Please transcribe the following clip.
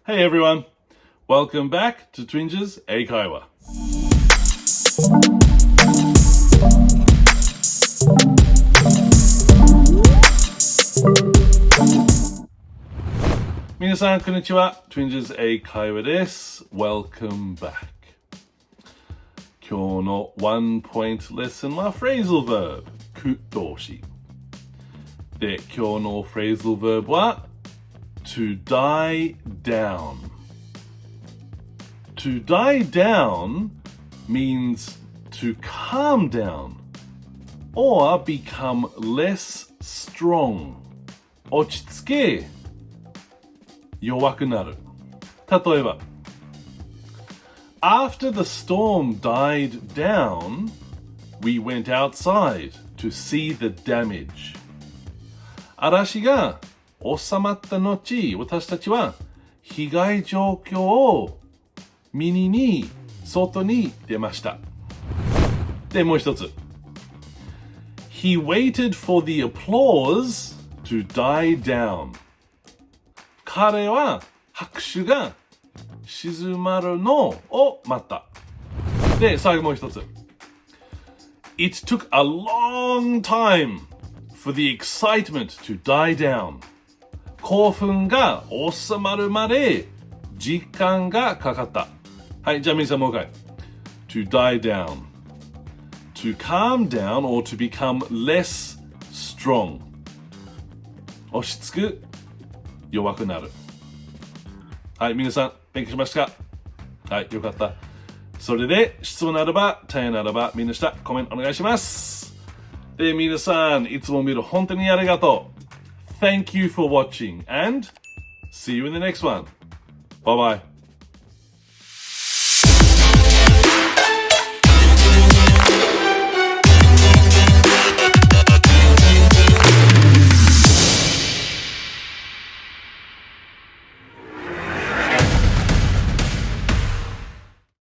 Hey everyone, welcome back to Twinges 英会話。皆さんこんにちは。Twinges 英会話です。Welcome back。今日のワンポイントレッスンは Phrasal Verb 句動詞で、今日の Phrasal Verb はTo die down. To die down means to calm down or become less strong. 落ち着け、弱くなる。例えば、After the storm died down, we went outside to see the damage. 嵐が収まった後、私たちは被害状況を見に外に出ました。で、もう一つ。He waited for the applause to die down. 彼は拍手が静まるのを待った。で、最後もう一つ。It took a long time for the excitement to die down.興奮が収まるまで時間がかかった。はい、じゃあ皆さんもう一回。To die down. To calm down or to become less strong. 落ち着く、弱くなる。はい、皆さん勉強しましたか？はい、よかった。それで質問ならば、大変ならば、みんな下コメントお願いします。で、皆さん、いつも見る本当にありがとう。Thank you for watching and see you in the next one. Bye bye.